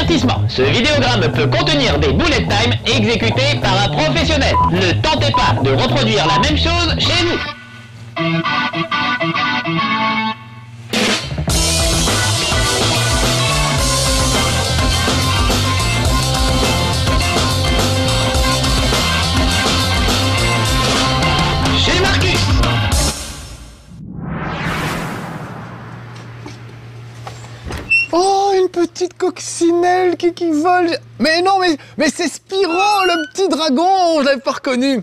Avertissement, ce vidéogramme peut contenir des bullet time exécutés par un professionnel. Ne tentez pas de reproduire la même chose chez vous. Chez Marcus. Oh, une petite coccinelle qui vole. Mais non, mais c'est Spyro, le petit dragon. Je l'avais pas reconnu.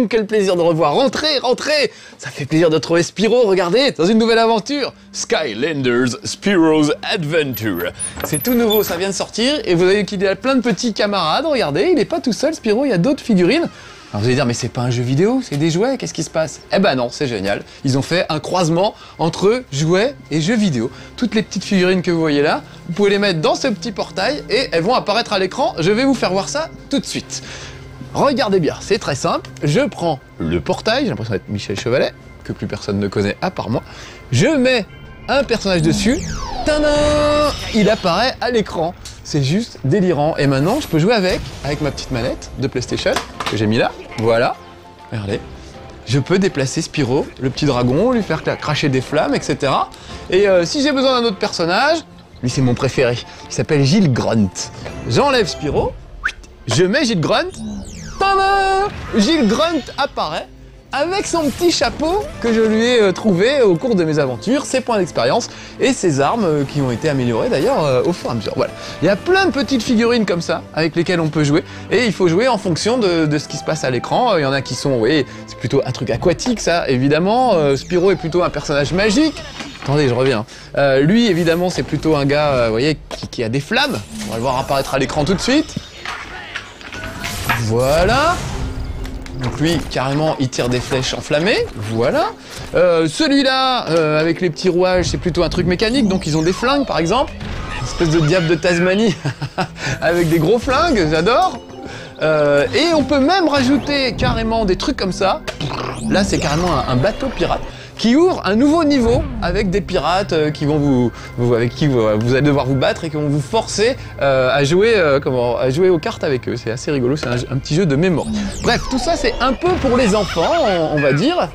Quel plaisir de revoir. Rentrez, rentrez. Ça fait plaisir de trouver Spyro. Regardez, dans une nouvelle aventure. Skylanders Spyro's Adventure. C'est tout nouveau, ça vient de sortir. Et vous avez vu qu'il y a plein de petits camarades. Regardez, il n'est pas tout seul, Spyro. Il y a d'autres figurines. Alors vous allez dire, mais c'est pas un jeu vidéo, c'est des jouets, qu'est-ce qui se passe? Eh ben non, c'est génial. Ils ont fait un croisement entre jouets et jeux vidéo. Toutes les petites figurines que vous voyez là, vous pouvez les mettre dans ce petit portail et elles vont apparaître à l'écran. Je vais vous faire voir ça tout de suite. Regardez bien, c'est très simple. Je prends le portail, j'ai l'impression d'être Michel Chevalet, que plus personne ne connaît à part moi. Je mets un personnage dessus, tadam, il apparaît à l'écran. C'est juste délirant. Et maintenant, je peux jouer avec ma petite manette de PlayStation que j'ai mis là. Voilà. Regardez. Je peux déplacer Spyro, le petit dragon, lui faire cracher des flammes, etc. Et si j'ai besoin d'un autre personnage, lui c'est mon préféré. Il s'appelle Gill Grunt. J'enlève Spyro, je mets Gill Grunt. Tadam! Gill Grunt apparaît avec son petit chapeau que je lui ai trouvé au cours de mes aventures, ses points d'expérience et ses armes qui ont été améliorées d'ailleurs au fur et à mesure. Voilà. Il y a plein de petites figurines comme ça avec lesquelles on peut jouer et il faut jouer en fonction de ce qui se passe à l'écran. Il y en a qui sont, oui, c'est plutôt un truc aquatique ça, évidemment. Spyro est plutôt un personnage magique. Attendez, je reviens. Lui, évidemment, c'est plutôt un gars, vous voyez, qui a des flammes. On va le voir apparaître à l'écran tout de suite. Voilà. Donc lui, carrément, il tire des flèches enflammées, voilà. Celui-là, avec les petits rouages, c'est plutôt un truc mécanique, donc ils ont des flingues, par exemple. Une espèce de diable de Tasmanie, avec des gros flingues, j'adore. Et on peut même rajouter carrément des trucs comme ça. Là, c'est carrément un bateau pirate qui ouvre un nouveau niveau avec des pirates avec qui vous allez devoir vous battre et qui vont vous forcer à jouer aux cartes avec eux. C'est assez rigolo, c'est un petit jeu de mémoire. Bref, tout ça c'est un peu pour les enfants, on va dire,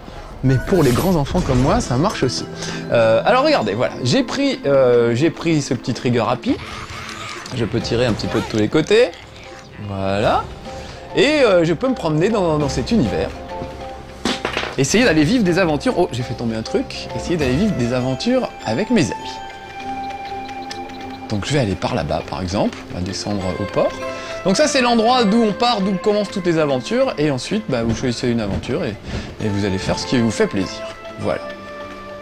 mais pour les grands enfants comme moi, ça marche aussi. Alors regardez, voilà, j'ai pris ce petit trigger happy. Je peux tirer un petit peu de tous les côtés, voilà, et je peux me promener dans cet univers. Essayer d'aller vivre des aventures... Oh, j'ai fait tomber un truc. Essayer d'aller vivre des aventures avec mes amis. Donc je vais aller par là-bas, par exemple. On va descendre au port. Donc ça, c'est l'endroit d'où on part, d'où commencent toutes les aventures. Et ensuite, vous choisissez une aventure et vous allez faire ce qui vous fait plaisir. Voilà.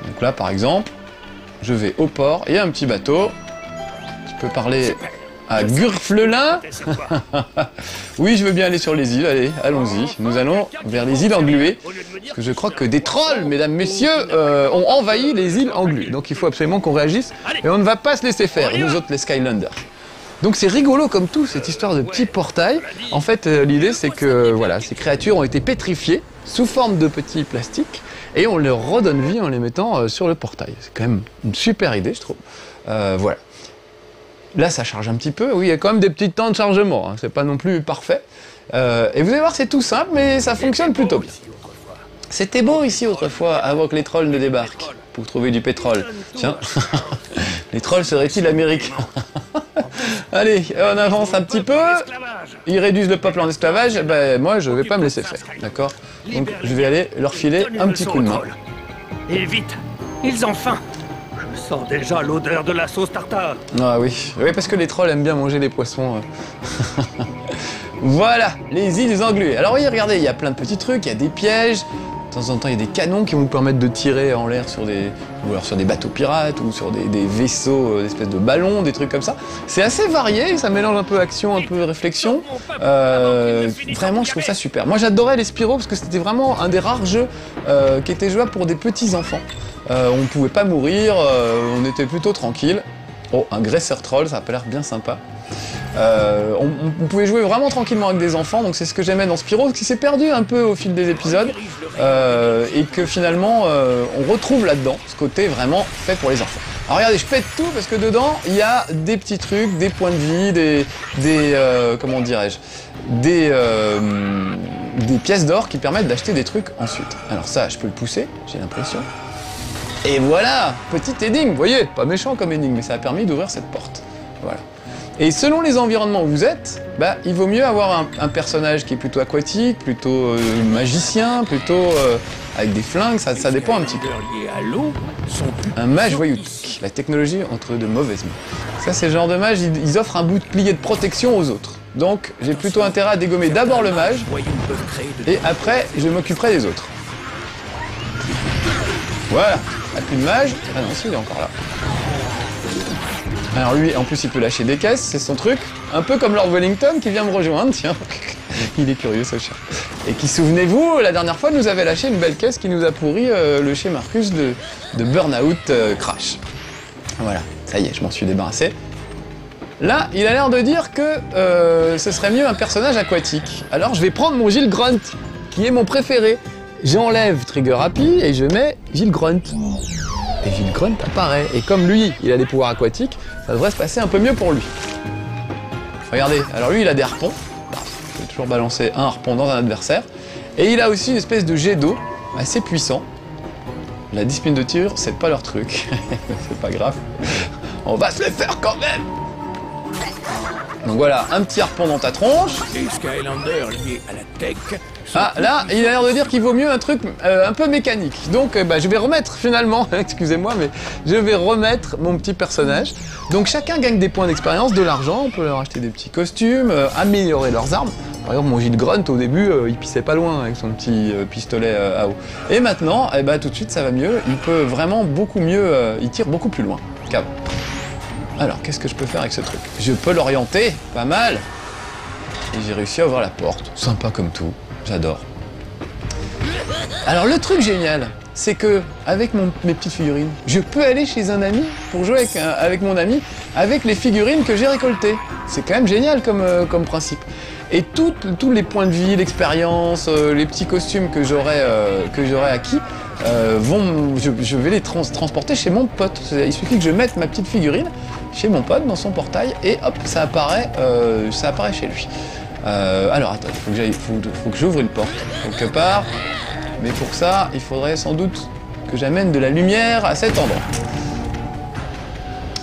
Donc là, par exemple, je vais au port. Il y a un petit bateau. Je peux parler à Gurflelin. Oui, je veux bien aller sur les îles, allez, allons-y. Nous allons vers les îles engluées, parce que je crois que des trolls, mesdames, messieurs, ont envahi les îles engluées. Donc il faut absolument qu'on réagisse, et on ne va pas se laisser faire, nous autres les Skylanders. Donc c'est rigolo comme tout, cette histoire de petits portails. En fait, l'idée c'est que voilà, ces créatures ont été pétrifiées sous forme de petits plastiques, et on leur redonne vie en les mettant sur le portail. C'est quand même une super idée, je trouve. Voilà. Là, ça charge un petit peu. Oui, il y a quand même des petits temps de chargement. Hein. C'est pas non plus parfait. Et vous allez voir, c'est tout simple, mais ça fonctionne plutôt bien. C'était beau ici autrefois, avant que les trolls ne débarquent, pour trouver du pétrole. Tiens, les trolls seraient-ils américains? Allez, on avance un petit peu. Ils réduisent le peuple en esclavage. Ben, moi, je vais pas me laisser faire, d'accord? Donc, je vais aller leur filer un petit coup de main. Et vite, ils ont faim. Je sens déjà l'odeur de la sauce tartare. Ah oui, oui, parce que les trolls aiment bien manger les poissons. Voilà, les îles engluées. Alors oui, regardez, il y a plein de petits trucs, il y a des pièges. De temps en temps, il y a des canons qui vont vous permettre de tirer en l'air sur des bateaux pirates ou sur des vaisseaux, des espèces de ballons, des trucs comme ça. C'est assez varié, ça mélange un peu action, un peu réflexion. Vraiment, je trouve ça super. Moi, j'adorais les Spyro parce que c'était vraiment un des rares jeux qui était jouable pour des petits enfants. On ne pouvait pas mourir, on était plutôt tranquille. Oh, un graisseur troll, ça a pas l'air bien sympa. On pouvait jouer vraiment tranquillement avec des enfants, donc c'est ce que j'aimais dans Spyro, qui s'est perdu un peu au fil des épisodes, et que finalement on retrouve là-dedans, ce côté vraiment fait pour les enfants. Alors regardez, je pète tout parce que dedans, il y a des petits trucs, des points de vie, comment dirais-je, des pièces d'or qui permettent d'acheter des trucs ensuite. Alors ça, je peux le pousser, j'ai l'impression. Et voilà, petite énigme, vous voyez, pas méchant comme énigme, mais ça a permis d'ouvrir cette porte. Voilà. Et selon les environnements où vous êtes, bah, il vaut mieux avoir un personnage qui est plutôt aquatique, plutôt magicien, plutôt avec des flingues, ça dépend un petit peu. Un mage voyoutique, la technologie entre de mauvaises mains. Ça, c'est le genre de mage, ils offrent un bouclier de protection aux autres. Donc, j'ai plutôt intérêt à dégommer d'abord le mage, et après, je m'occuperai des autres. Voilà, ah, plus de mage. Ah non, si, il est encore là. Alors lui, en plus, il peut lâcher des caisses, c'est son truc. Un peu comme Lord Wellington qui vient me rejoindre, tiens. Il est curieux, ce chien. Et qui, souvenez-vous, la dernière fois, nous avait lâché une belle caisse qui nous a pourri le chez Marcus de Burnout Crash. Voilà, ça y est, je m'en suis débarrassé. Là, il a l'air de dire que ce serait mieux un personnage aquatique. Alors, je vais prendre mon Gill Grunt, qui est mon préféré. J'enlève Trigger Happy et je mets Gill Grunt. Et Gill Grunt apparaît. Et comme lui, il a des pouvoirs aquatiques, ça devrait se passer un peu mieux pour lui. Regardez, alors lui, il a des harpons. Il peut toujours balancer un harpon dans un adversaire. Et il a aussi une espèce de jet d'eau assez puissant. La discipline de tir, c'est pas leur truc. C'est pas grave. On va se les faire quand même. Donc voilà, un petit harpon dans ta tronche. Les Skylanders liés à la tech. Ah, là, il a l'air de dire qu'il vaut mieux un truc un peu mécanique. Donc, je vais remettre finalement, excusez-moi, mais je vais remettre mon petit personnage. Donc, chacun gagne des points d'expérience, de l'argent, on peut leur acheter des petits costumes, améliorer leurs armes. Par exemple, mon Gill Grunt, au début, il pissait pas loin avec son petit pistolet à eau. Et maintenant, tout de suite, ça va mieux. Il peut vraiment beaucoup mieux, il tire beaucoup plus loin qu'avant. Alors, qu'est-ce que je peux faire avec ce truc? Je peux l'orienter, pas mal. Et j'ai réussi à ouvrir la porte. Sympa comme tout. J'adore. Alors le truc génial, c'est que avec mes petites figurines, je peux aller chez un ami pour jouer avec mon ami avec les figurines que j'ai récoltées. C'est quand même génial comme principe. Et tous les points de vie, l'expérience, les petits costumes que j'aurai acquis, je vais les transporter chez mon pote. Il suffit que je mette ma petite figurine chez mon pote dans son portail et hop, ça apparaît chez lui. Alors attends, il faut que j'ouvre une porte quelque part, mais pour ça, il faudrait sans doute que j'amène de la lumière à cet endroit.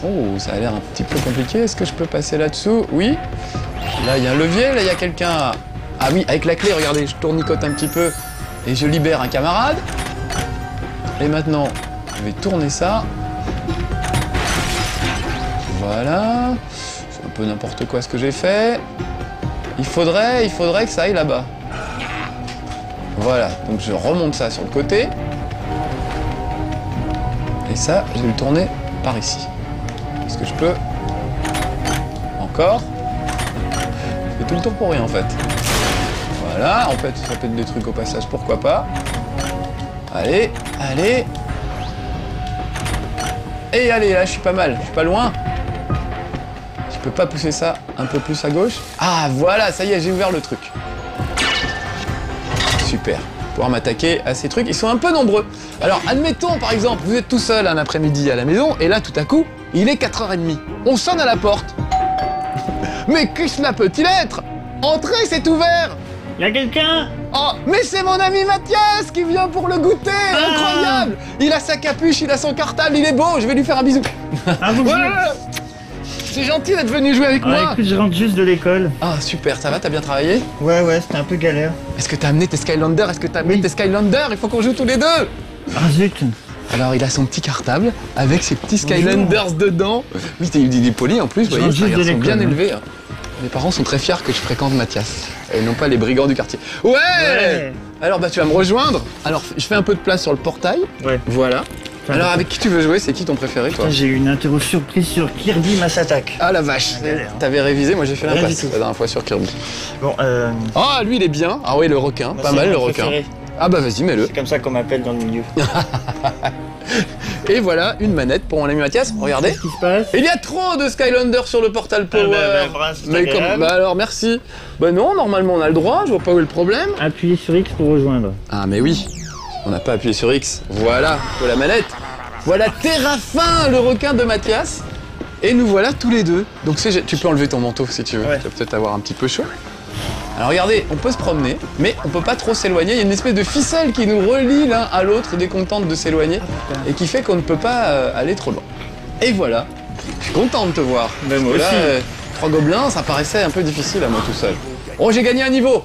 Oh, ça a l'air un petit peu compliqué, est-ce que je peux passer là-dessous? Oui. Là, il y a un levier, là, il y a quelqu'un... Ah oui, avec la clé, regardez, je tournicote un petit peu et je libère un camarade. Et maintenant, je vais tourner ça. Voilà. C'est un peu n'importe quoi ce que j'ai fait. Il faudrait que ça aille là-bas. Voilà, donc je remonte ça sur le côté. Et ça, je vais le tourner par ici. Est-ce que je peux? Encore. Je fais tout le tour pour rien en fait. Voilà, en fait, ça peut être des trucs au passage, pourquoi pas. Allez, allez. Et allez, là, je suis pas mal, je suis pas loin. Je peux pas pousser ça un peu plus à gauche? Ah voilà, ça y est, j'ai ouvert le truc. Super, pouvoir m'attaquer à ces trucs, ils sont un peu nombreux. Alors admettons par exemple, vous êtes tout seul un après-midi à la maison, et là tout à coup, il est 4h30. On sonne à la porte. Mais que cela peut-il être? Entrez, c'est ouvert. Y'a quelqu'un? Oh, mais c'est mon ami Mathias qui vient pour le goûter. Incroyable. Il a sa capuche, il a son cartable, il est beau, je vais lui faire un bisou. Ah, vous C'est gentil d'être venu jouer avec moi. Écoute, je rentre juste de l'école. Ah super, ça va, t'as bien travaillé? Ouais, c'était un peu galère. Est-ce que t'as amené tes Skylanders? Il faut qu'on joue tous les deux. Ah zut. Alors il a son petit cartable avec ses petits Skylanders dedans. Oui, il est poli en plus, vous voyez, c'est un garçon bien élevé. Mes parents sont très fiers que je fréquente Mathias, et non pas les brigands du quartier. Ouais. Alors tu vas me rejoindre. Alors je fais un peu de place sur le portail. Ouais. Voilà. Alors avec qui tu veux jouer? C'est qui ton préféré toi? J'ai eu une interro surprise sur Kirby Mass Attack. Ah la vache. T'avais révisé, moi j'ai fait l'impasse la dernière fois sur Kirby. Bon Ah lui il est bien. Ah oui le requin, pas mal le requin. Ah bah vas-y mets-le. C'est comme ça qu'on m'appelle dans le milieu. Et voilà une manette pour mon ami Mathias, regardez. Qu'est-ce qui se passe? Il y a trop de Skylanders sur le Portal Power. Bah alors merci. Bah non, normalement on a le droit, je vois pas où est le problème. Appuyez sur X pour rejoindre. Ah mais oui, on n'a pas appuyé sur X. Voilà, faut la manette. Voilà Terrafin, le requin de Mathias. Et nous voilà tous les deux. Donc tu peux enlever ton manteau si tu veux, Ouais. tu vas peut-être avoir un petit peu chaud. Alors regardez, on peut se promener, mais on peut pas trop s'éloigner. Il y a une espèce de ficelle qui nous relie l'un à l'autre dès qu'on tente de s'éloigner et qui fait qu'on ne peut pas aller trop loin. Et voilà, je suis content de te voir. Ben, moi Parce que aussi. là, 3 gobelins, ça paraissait un peu difficile à moi tout seul. Oh, j'ai gagné un niveau.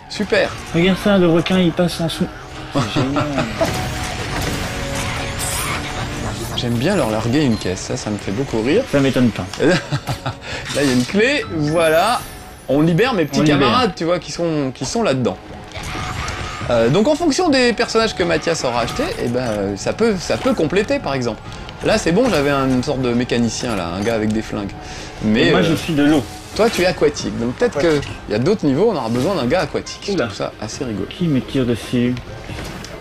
Super. Regarde ça, le requin il passe en dessous. C'est génial. J'aime bien leur larguer une caisse, ça me fait beaucoup rire. Ça m'étonne pas. Là, il y a une clé, voilà. On libère mes petits On libère. camarades, tu vois, qui sont là-dedans. Donc en fonction des personnages que Mathias aura acheté, eh ben, ça peut compléter, par exemple. Là, c'est bon, j'avais une sorte de mécanicien, là, un gars avec des flingues. Mais Et moi je suis de l'eau. toi, tu es aquatique. Donc peut-être qu'il y a d'autres niveaux, on aura besoin d'un gars aquatique. Je Oula. trouve ça assez rigolo. Qui me tire dessus?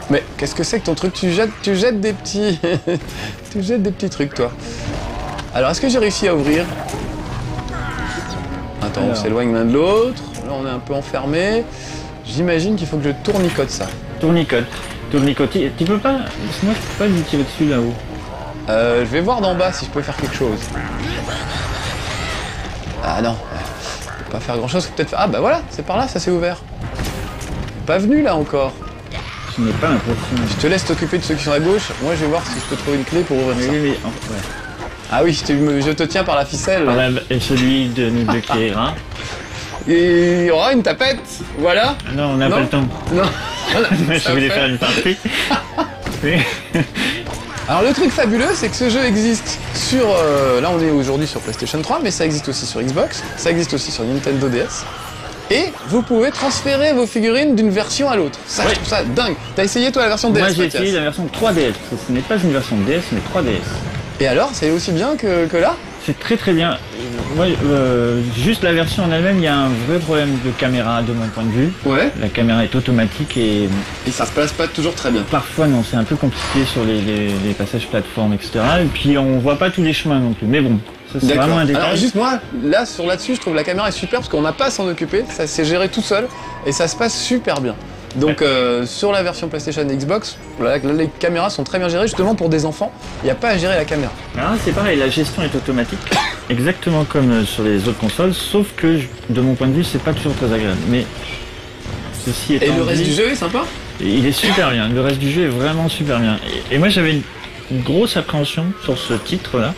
Mais qu'est-ce que c'est que ton truc? Tu jettes des petits... tu jettes des petits trucs, toi. Alors, est-ce que j'ai réussi à ouvrir? Attends, on Alors. s'éloigne l'un de l'autre. Là, on est un peu enfermé. J'imagine qu'il faut que je tournicote ça. Tournicote. Tournicote. Tu peux pas. Parce que moi je peux pas lui tirer dessus là-haut. Je vais voir d'en bas si je peux faire quelque chose. Ah non, je peux pas faire grand-chose. Faut peut-être... Ah bah voilà, c'est par là, ça s'est ouvert. Pas venu là encore. Je n'ai pas l'impression. Je te laisse t'occuper de ceux qui sont à gauche. Moi, je vais voir si je peux trouver une clé pour ouvrir ça. Oui, ouais. Ah oui, je te tiens par la ficelle. Par là, et celui de nous deux qui ira. Et il y aura une tapette, voilà. Non, on n'a Non. pas le temps. Non. Je voulais faire une partie. Oui. Alors le truc fabuleux, c'est que ce jeu existe sur... là, on est aujourd'hui sur PlayStation 3, mais ça existe aussi sur Xbox, ça existe aussi sur Nintendo DS. Et vous pouvez transférer vos figurines d'une version à l'autre. Ça, je trouve ça dingue. T'as essayé, toi, la version DS, Moi j'ai Mathias? essayé la version 3DS. Ce n'est pas une version DS, mais 3DS. Et alors, c'est aussi bien que là? C'est très très bien. Moi, juste la version en elle-même, il y a un vrai problème de caméra de mon point de vue. Ouais. La caméra est automatique et Et ça se passe pas toujours très bien. parfois non, c'est un peu compliqué sur les passages plateformes, etc. Et puis on voit pas tous les chemins non plus. Mais bon, ça c'est D'accord. vraiment un détail. Alors juste moi, là-dessus, je trouve la caméra est super parce qu'on n'a pas à s'en occuper, ça s'est géré tout seul et ça se passe super bien. Donc sur la version PlayStation et Xbox, là, les caméras sont très bien gérées justement pour des enfants, il n'y a pas à gérer la caméra. Alors, c'est pareil, la gestion est automatique, exactement comme sur les autres consoles, sauf que de mon point de vue, c'est pas toujours très agréable. Mais ceci étant Et le reste dit, du jeu est sympa? il est super bien. Le reste du jeu est vraiment super bien. Et moi, j'avais une grosse appréhension sur ce titre-là,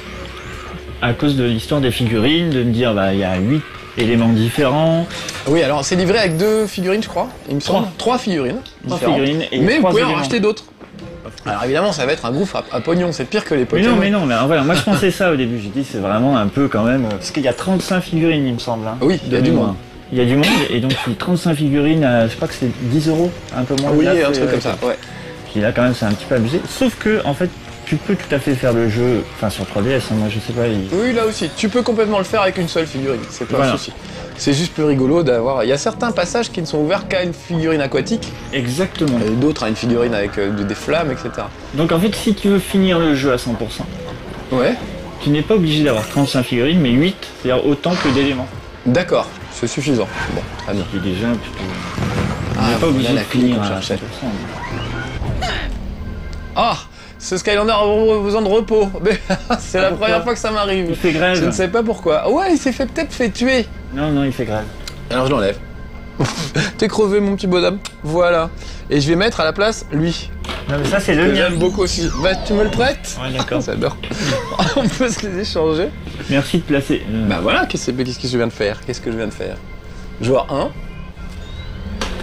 à cause de l'histoire des figurines, de me dire, bah, il y a 8 éléments différents. Oui, alors c'est livré avec 2 figurines, je crois, il me semble. 3 figurines. Trois différentes. figurines et mais vous 3 pouvez en éléments. racheter d'autres. Alors évidemment, ça va être un gouffre à pognon, c'est pire que les Mais Pokémon. non, mais voilà, moi je pensais ça au début, j'ai dit c'est vraiment un peu quand même... Parce qu'il y a 35 figurines il me semble. Hein, Oui, il y a de du mémoire. monde. Il y a du monde, et donc 35 figurines, je crois que c'est 10 €, un peu moins. Oui, Là, un c'est- truc comme ça, ouais. Puis là quand même c'est un petit peu abusé, sauf que en fait tu peux tout à fait faire le jeu, enfin sur 3DS, hein, moi je sais pas... Oui, là aussi, tu peux complètement le faire avec une seule figurine, c'est pas Voilà. un souci. C'est juste plus rigolo d'avoir... Il y a certains passages qui ne sont ouverts qu'à une figurine aquatique, Exactement. et d'autres à une figurine avec des flammes, etc. Donc en fait si tu veux finir le jeu à 100%, Ouais, tu n'es pas obligé d'avoir 35 figurines, mais 8, c'est-à-dire autant que d'éléments. d'accord, c'est suffisant. Bon, très bien. Qui est déjà plutôt... Ah, On n'est pas obligé voilà de la clé finir qu'on à cherchait. 100%. Ah, ce Skylander a besoin de repos. Mais c'est la Pourquoi première fois que ça m'arrive. Il fait grève. Je ne sais pas pourquoi. Ouais, il s'est peut-être fait tuer. Non, il fait grève. Alors je l'enlève. T'es crevé mon petit bonhomme. Voilà. Et je vais mettre à la place lui. Non mais ça c'est le Que mien. j'aime beaucoup aussi. Bah tu me le prêtes? Ouais, d'accord. J'adore. On peut se les échanger. Merci de placer. Bah voilà, qu'est-ce que je viens de faire? Qu'est-ce que je viens de faire? Joueur 1.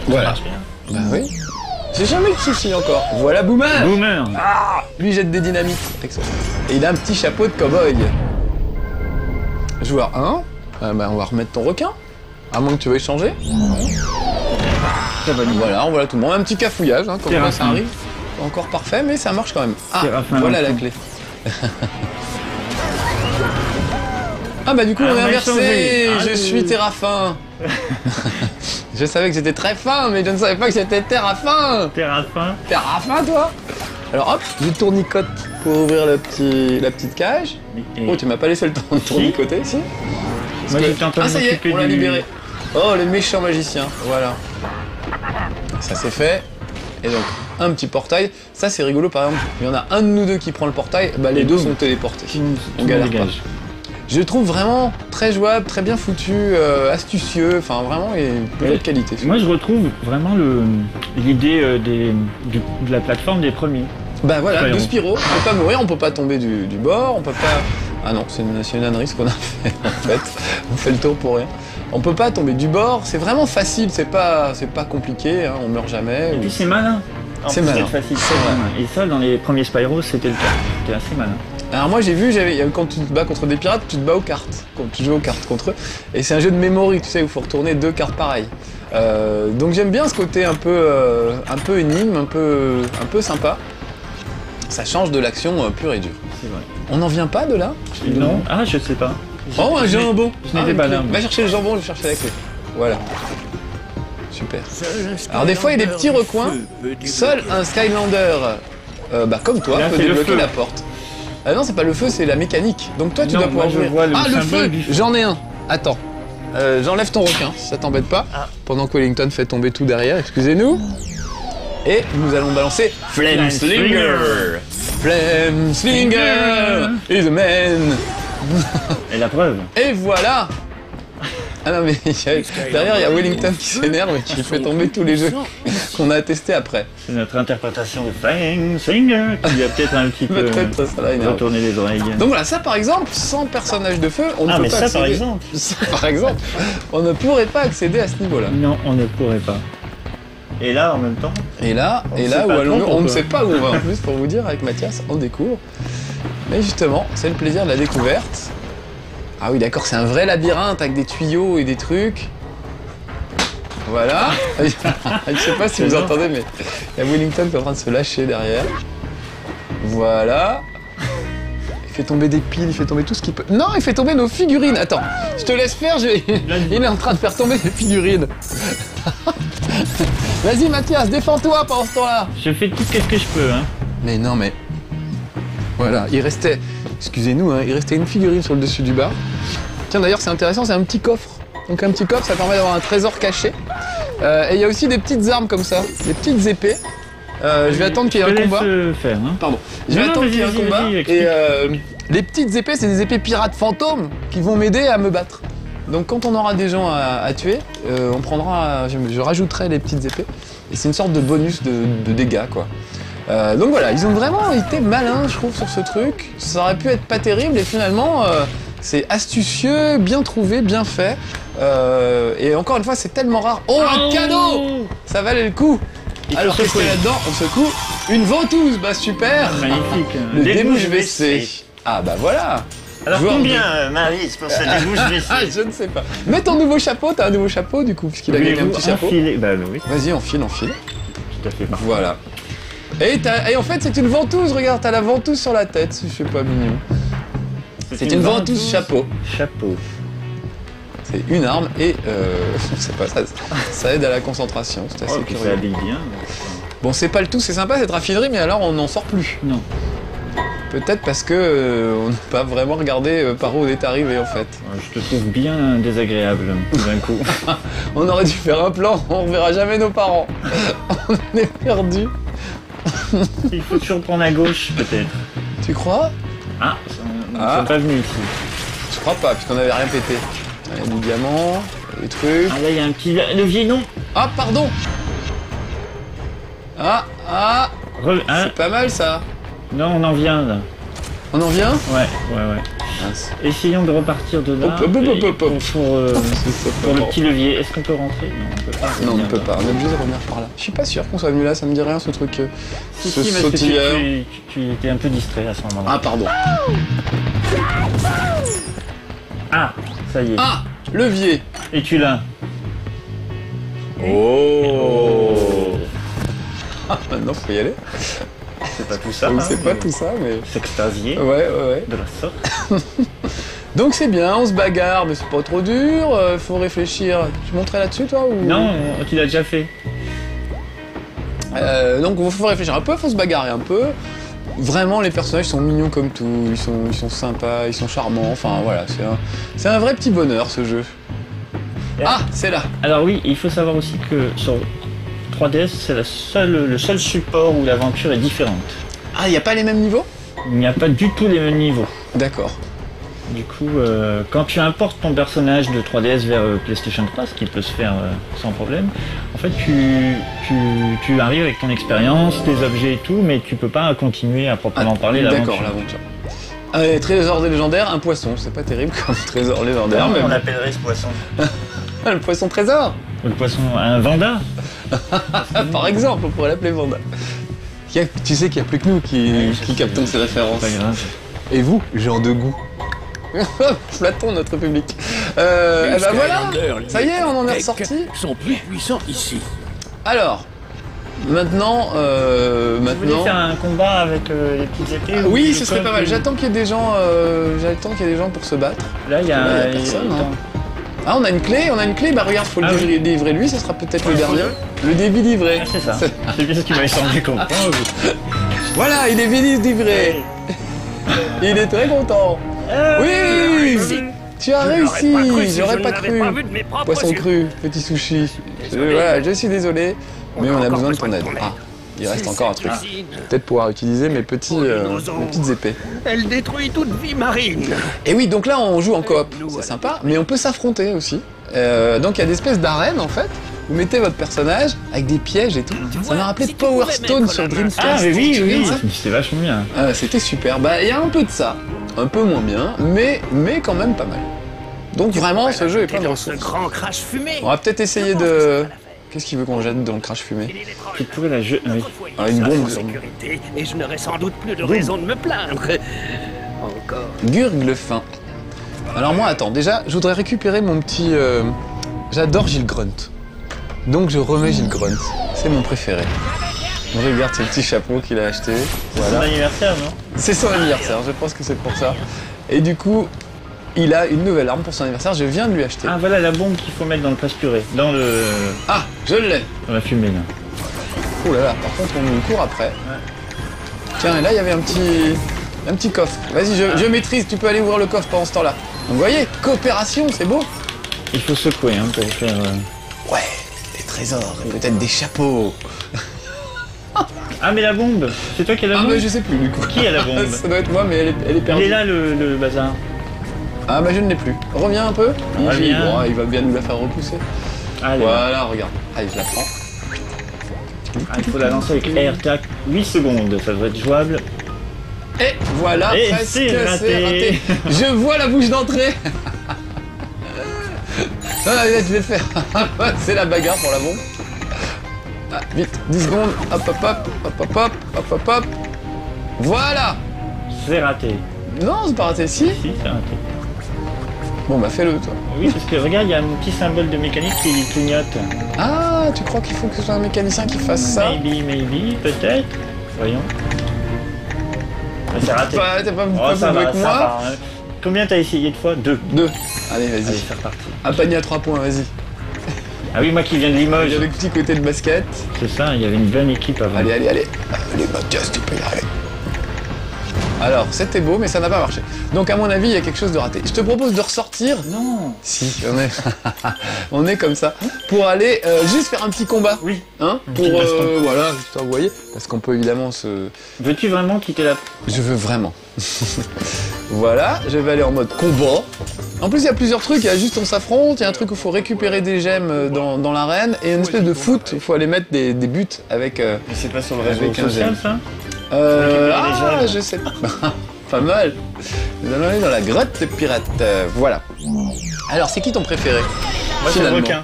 Voilà. Bah oui. J'ai jamais eu de soucis encore. Voilà Boomer. Boomer. Lui jette des dynamites. Excellent. Et il a un petit chapeau de cow-boy. Joueur 1. Bah on va remettre ton requin. À moins que tu veuilles changer. Ça va nous Voilà, on voit tout le monde. Un petit cafouillage, hein, comme quoi ça Terrafin. arrive. Pas encore parfait, mais ça marche quand même. Ah, Terrafin voilà la l'enfant. clé. Ah bah du coup Ah, on est on a inversé. changé. Ah, Je oui. suis Terrafin. Je savais que j'étais très fin, mais je ne savais pas que j'étais Terrafin. Terrafin. Terrafin toi. Alors hop, je tournicote pour ouvrir la petite cage. Oh, tu m'as pas laissé le temps de tournicoter, si? Moi j'étais en train Ah de ça y est, m'occuper on l'a du... libéré. Oh, le méchant magicien, voilà. Ça c'est fait. Et donc, un petit portail. Ça c'est rigolo, par exemple, il y en a un de nous deux qui prend le portail, bah les deux sont téléportés. On galère pas. Je le trouve vraiment très jouable, très bien foutu, astucieux, enfin vraiment il y a une belle qualité. Moi je retrouve vraiment l'idée de la plateforme des premiers. Bah voilà, de Spyro, on peut pas mourir, on peut pas tomber du bord, on peut pas... Ah non, c'est une ânerie ce qu'on a fait en fait, on fait le tour pour rien. On peut pas tomber du bord, c'est vraiment facile, c'est pas compliqué, hein, on meurt jamais. Et puis c'est malin. C'est malin. Facile, c'est malin. Et ça dans les premiers Spyro c'était le cas, c'était assez malin. Alors moi j'ai vu, quand tu te bats contre des pirates, tu te bats aux cartes, quand tu joues aux cartes contre eux. Et c'est un jeu de memory, tu sais, où il faut retourner 2 cartes pareilles. Donc j'aime bien ce côté un peu énigme, un peu sympa. Ça change de l'action pure et dure. C'est vrai. On n'en vient pas de là? Non. Ah je sais pas. Oh un jambon. Je n'étais pas là. Va chercher le jambon, je vais chercher la clé. Voilà. Super. Alors des fois il y a des petits recoins. Seul un Skylander, comme toi, peut débloquer la porte. Ah non, c'est pas le feu, c'est la mécanique. Donc toi, tu dois pouvoir ouvrir. Ah, le feu! J'en ai un! Attends. J'enlève ton requin, si ça t'embête pas. Pendant que Wellington fait tomber tout derrière, excusez-nous. Et nous allons balancer Flameslinger! Flameslinger is a man! Et la preuve. Et voilà! Ah non mais derrière il y a Wellington qui s'énerve et qui fait tomber tous les jeux qu'on a testés après. C'est notre interprétation de Flameslinger qui a peut-être un petit peu retourné les oreilles. Donc voilà, ça par exemple, sans personnage de feu, on ne peut pas accéder. Par exemple. Ça par exemple, on ne pourrait pas accéder à ce niveau-là. Non, on ne pourrait pas. Et là en même temps. Et là où on ne sait pas où on va en plus pour vous dire avec Mathias, on découvre. Mais justement, c'est le plaisir de la découverte. Ah oui d'accord, c'est un vrai labyrinthe avec des tuyaux et des trucs. Voilà. Je sais pas si vous entendez, mais il y a Wellington qui est en train de se lâcher derrière. Voilà. Il fait tomber des piles, il fait tomber tout ce qu'il peut. Non, il fait tomber nos figurines. Attends, je te laisse faire, il est en train de faire tomber les figurines. Vas-y Mathias, défends-toi pendant ce temps-là. Je fais tout ce que je peux, hein. Mais non, mais... Voilà, il restait... Excusez-nous, hein, il restait une figurine sur le dessus du bar. Tiens, d'ailleurs, c'est intéressant, c'est un petit coffre. Donc un petit coffre, ça permet d'avoir un trésor caché. Et il y a aussi des petites armes comme ça, des petites épées. Je vais attendre qu'il y ait un combat. Faire, hein. Pardon. Je vais attendre qu'il y ait un combat. Et les petites épées, c'est des épées pirates fantômes qui vont m'aider à me battre. Donc quand on aura des gens à tuer, on prendra, je rajouterai les petites épées. Et c'est une sorte de bonus de dégâts, quoi. Donc voilà, ils ont vraiment été malins, je trouve, sur ce truc. Ça aurait pu être pas terrible et finalement, c'est astucieux, bien trouvé, bien fait. Et encore une fois, c'est tellement rare. Oh, un cadeau! Ça valait le coup. Alors qu'est-ce qu'il y a là-dedans? On secoue une ventouse, bah super! Magnifique. Le débouche WC. Ah bah voilà! Alors combien, Maryse, pour ce débouche WC? Ah, je ne sais pas. Mets ton nouveau chapeau, t'as un nouveau chapeau du coup, puisqu'il a gagné un petit chapeau. Bah oui. Vas-y, enfile. Tout à fait. Voilà. Et en fait, c'est une ventouse, regarde, t'as la ventouse sur la tête, si je suis pas mignon. C'est une ventouse chapeau. Chapeau. C'est une arme et je sais pas, ça aide à la concentration, c'est assez curieux. Ça habille bien. Bon, c'est pas le tout, c'est sympa cette raffinerie, mais alors on n'en sort plus. Non. Peut-être parce que on n'a pas vraiment regardé par où on est arrivé en fait. Je te trouve bien désagréable d'un coup. On aurait dû faire un plan, on reverra jamais nos parents. On est perdus. Il faut toujours prendre à gauche peut-être. Tu crois? Ah, ils sont pas venus ici. Je crois pas, puisqu'on n'avait rien pété. Il y a du diamant, des trucs. Ah là il y a un petit levier, non? Ah pardon. C'est pas mal ça. Non, on en vient là. On en vient? Ouais. Mince. Essayons de repartir de là. Pour le petit levier. Est-ce qu'on peut rentrer? Non, on peut pas. Non, on ne peut pas. On est obligé de revenir par là. Je suis pas sûr qu'on soit venu là, ça me dit rien ce truc. Si, ce parce sautilleur. que tu étais un peu distrait à ce moment-là. Ah, pardon. Ah, ça y est. Ah, levier. Et tu l'as. Oh. Ah, maintenant faut y aller. C'est pas tout ça. Donc c'est pas tout ça, mais... S'extasier. Ouais. De la sorte. Donc c'est bien, on se bagarre, mais c'est pas trop dur, faut réfléchir. Tu montrais là-dessus toi ou... Non, tu l'as déjà fait. Donc il faut réfléchir un peu, faut se bagarrer un peu. Vraiment les personnages sont mignons comme tout, ils sont sympas, ils sont charmants, enfin voilà, c'est un vrai petit bonheur ce jeu. Ah, c'est là. Alors oui, il faut savoir aussi que sur 3DS, c'est le seul support où l'aventure est différente. Ah, il n'y a pas les mêmes niveaux? Il n'y a pas du tout les mêmes niveaux. D'accord. Du coup, quand tu importes ton personnage de 3DS vers PlayStation 3, ce qui peut se faire sans problème, en fait, tu arrives avec ton expérience, tes objets et tout, mais tu peux pas continuer à proprement parler l'aventure. D'accord, l'aventure. Trésor légendaire, un poisson. C'est pas terrible comme trésor légendaire. Comment Mais on appellerait ce poisson? le poisson trésor. Le poisson, un Vanda. Par exemple, on pourrait l'appeler Vanda. Tu sais qu'il n'y a plus que nous qui captons ces références. Pas grave. Et vous, genre de goût. Flattons notre public. Ben voilà, ça y est, on en est ressorti. Sont plus puissants ici. Alors, maintenant, Vous voulez faire un combat avec les petites épées ou oui, le ce serait pas mal. J'attends qu'il y ait des gens, pour se battre. Là, il y a personne. Hein. Ah, on a une clé. Bah regarde, faut le délivrer lui. Ça sera peut-être le dernier. Le débit livré. Ah, c'est ça. C'est bien ce qui m'avait semblé comprendre. Voilà, il est livré. Il est très content. Oui, tu as réussi. J'aurais pas cru. Poisson cru, petit sushi. Voilà, je suis désolé, mais on a besoin de ton aide. Ah, il reste encore un truc. Peut-être pouvoir utiliser mes petites épées. Elle détruit toute vie marine. Et oui, donc là on joue en coop, c'est sympa, mais on peut s'affronter aussi. Donc il y a des espèces d'arènes en fait. Vous mettez votre personnage avec des pièges et tout. Ça m'a rappelé Power Stone sur Dreamcast. Ah, mais oui, oui. C'était vachement bien. C'était super. Bah, il y a un peu de ça. Un peu moins bien, mais quand même pas mal. Donc vraiment, ce jeu est plein de ressources. Grand crash fumé. On va peut-être essayer de... Qu'est-ce qu'il veut qu'on jette dans le crash fumé? Tu pourrais la jeu... Oui. Ah, une bombe. Sécurité, et je n'aurai sans doute plus de raison de me plaindre. Encore. Gurgle fin. Alors moi, attends, déjà, je voudrais récupérer mon petit... J'adore Gilles Grunt. Donc je remets Gilles Grunt. C'est mon préféré. On regarde ce petit chapeau qu'il a acheté. Voilà. C'est son anniversaire, non? C'est son anniversaire, je pense que c'est pour ça. Et du coup, il a une nouvelle arme pour son anniversaire, je viens de lui acheter. Ah voilà la bombe qu'il faut mettre dans le presse purée. Dans le... Ah, je l'ai. Dans la fumée là. Oh là là, par contre on nous court après. Ouais. Tiens, et là il y avait un petit coffre. Vas-y, je maîtrise, tu peux aller ouvrir le coffre pendant ce temps-là. Donc vous voyez, coopération, c'est beau. Il faut secouer hein, pour faire... Ouais, des trésors, et peut-être des chapeaux. Ah mais la bombe, c'est toi qui as la bombe? Ah mais je sais plus du coup. Qui a la bombe? Ça doit être moi, mais elle est perdue. Il est là le bazar. Ah bah je ne l'ai plus. Reviens un peu. Reviens. Bon, il va bien nous la faire repousser. Allez. Voilà, regarde. Allez, je la prends. Ah, il faut la lancer avec air, tac, 8 secondes, ça devrait être jouable. Et voilà, et presque, c'est raté. Je vois la bouche d'entrée. Ah, là, je vais le faire. C'est la bagarre pour la bombe. Ah, vite, 10 secondes. Hop, hop, hop, hop, hop, hop, hop, hop, hop. Voilà. C'est raté. Non, c'est pas raté, si. Si, c'est raté. Bon, bah fais-le, toi. Oui, parce que regarde, il y a un petit symbole de mécanique qui clignote. Ah, tu crois qu'il faut que ce soit un mécanicien qui fasse ça? Maybe, peut-être. Voyons. Ah, c'est raté. T'as pas Oh, ça joué va, avec ça moi? va, hein. Combien t'as essayé de fois? 2. 2. Allez, vas-y. Allez, c'est reparti. Un panier à 3 points, vas-y. Ah oui, moi qui viens de Limoges. Il y a le petit côté de basket. C'est ça, il y avait une bonne équipe avant. Allez. Allez, Mathias, tu peux y arriver. Alors, c'était beau, mais ça n'a pas marché. Donc, à mon avis, il y a quelque chose de raté. Je te propose de ressortir. Non. Si, on est comme ça. Pour aller juste faire un petit combat. Oui. Hein? Pour, voilà, juste envoyer. Parce qu'on peut évidemment se... Veux-tu vraiment quitter la... Je veux vraiment. Voilà, je vais aller en mode combat. En plus, il y a plusieurs trucs. Il y a juste on s'affronte, il y a un truc où il faut récupérer des gemmes dans l'arène, et une espèce de foot où il faut aller mettre des buts avec... Mais c'est pas sur le réseau avec un social, gemme. ça? Ah, je sais pas. Pas mal. Nous allons aller dans la grotte pirate. Voilà. Alors, c'est qui ton préféré? Moi, c'est le requin.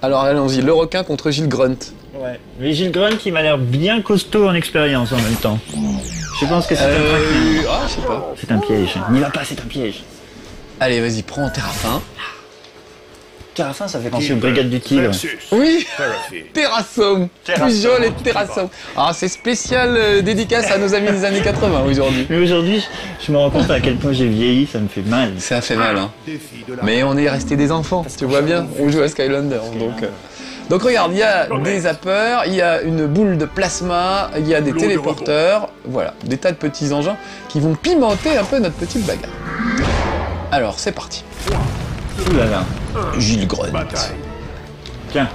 Alors, allons-y. Le requin contre Gilles Grunt. Ouais. Mais Gilles Grunt, il m'a l'air bien costaud en expérience en même temps. Je pense que c'est un traquenard. Ah, je sais pas. C'est un piège. N'y va pas, c'est un piège. Allez, vas-y, prends Terrafin. Terrafin, ça fait penser aux brigades du Tigre. Oui, Terrassum. Pujol et Terrassum. Ah, c'est spécial dédicace à nos amis des années 80 aujourd'hui. Mais aujourd'hui, je me rends compte à quel point j'ai vieilli, ça me fait mal. Ça fait mal, hein. Mais on est resté des enfants, tu vois bien. On joue à Skylander, donc regarde, il y a des zappers, il y a une boule de plasma, il y a des téléporteurs, voilà, des tas de petits engins qui vont pimenter un peu notre petite bagarre. Alors, c'est parti. Ouh là là. Gilles Grunt. Tiens.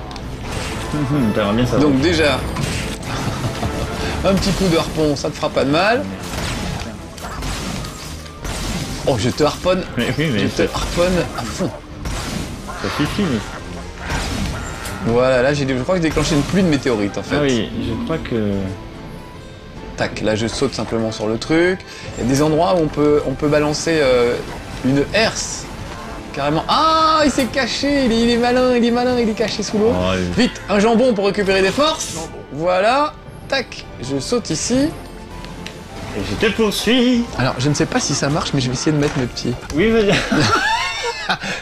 T'aimerais bien savoir. Donc déjà, un petit coup de harpon, ça te fera pas de mal. Oh, je te harponne, Mais oui, mais je te harponne à fond. ça suffit. Mais... Voilà, là je crois que j'ai déclenché une pluie de météorites en fait. Ah oui, je crois que... Tac, là je saute simplement sur le truc. Il y a des endroits où on peut balancer une herse. Carrément. Ah, il s'est caché, il est malin, il est caché sous l'eau. Oh, Vite, un jambon pour récupérer des forces. Voilà, tac, je saute ici. et je te poursuis. Alors, je ne sais pas si ça marche, mais je vais essayer de mettre mes petits. Oui, vas-y.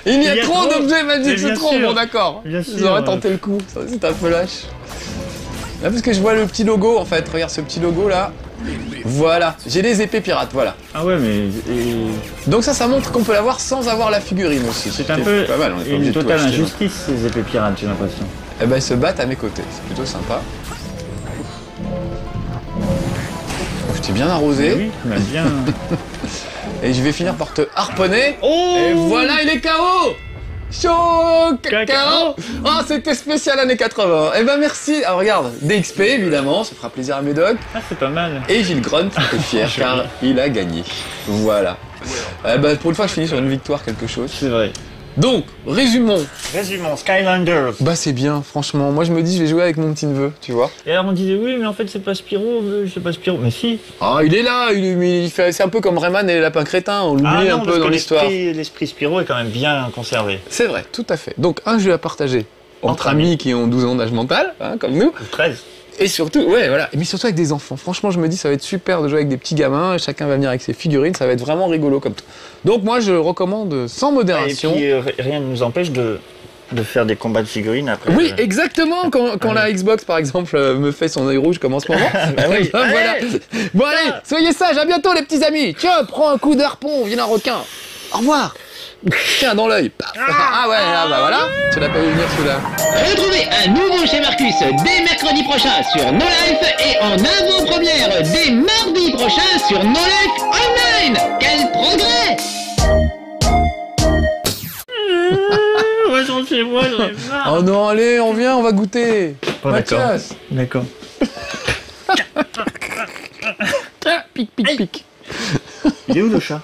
Il y a trop d'objets magiques, Mais c'est bien trop, sûr. bon d'accord. Bien Ils sûr. auraient tenté le coup, ça c'est un peu lâche. Là, parce que je vois le petit logo en fait, regarde ce petit logo là. Voilà, j'ai les épées pirates, voilà. Ah ouais, mais... Donc ça montre qu'on peut l'avoir sans avoir la figurine aussi. C'est un peu pas mal, on est pas obligé une de tout totale acheter, hein. injustice, ces épées pirates, j'ai l'impression. Eh ben ils se battent à mes côtés, c'est plutôt sympa. Oh, je t'ai bien arrosé. Oui, on a bien... Et je vais finir par te harponner. Oh Et voilà, il est KO. Chaud Cacao. cacao. Oh, c'était spécial années 80. Eh ben merci. Alors regarde, DXP évidemment, ça fera plaisir à Médoc. Ah, c'est pas mal. Et Gilles Grunt est fier car il a gagné. Voilà. Eh ben, pour une fois, je finis sur une victoire, quelque chose. C'est vrai. Donc, résumons. Résumons, Skylanders. Bah c'est bien, franchement. Moi je me dis, je vais jouer avec mon petit neveu, tu vois. Et alors on disait, oui, mais en fait, c'est pas Spyro, c'est pas Spyro. Mais si. Ah, il est là, c'est un peu comme Rayman et les lapins crétins, on l'oublie un peu dans l'histoire. L'esprit Spyro est quand même bien conservé. C'est vrai, tout à fait. Donc un jeu à partager entre amis qui ont 12 ans d'âge mental, hein, comme nous. Ou 13. Et surtout, ouais, voilà. Mais surtout avec des enfants. Franchement, je me dis, ça va être super de jouer avec des petits gamins. Chacun va venir avec ses figurines. Ça va être vraiment rigolo comme tout. Donc, moi, je recommande sans Et modération. puis, rien ne nous empêche de faire des combats de figurines après. Oui, exactement. Quand la Xbox, par exemple, me fait son œil rouge comme en ce moment. Bah oui. Ben, voilà. Bon, allez, soyez sages. À bientôt, les petits amis. Tiens, prends un coup de harpon. Viens un requin. Au revoir. Tiens, dans l'œil. Paf. Ah ouais, ah bah voilà. Tu l'as pas vu venir celui-là. Retrouvez un nouveau chez Marcus dès mercredi prochain sur No Life et en avant-première dès mardi prochain sur No Life Online. Quel progrès! On va changer chez moi, j'en ai marre. Oh non, allez, on vient, on va goûter. Oh, d'accord. Mathias. D'accord. Pic, pic, pic. Il est où le chat?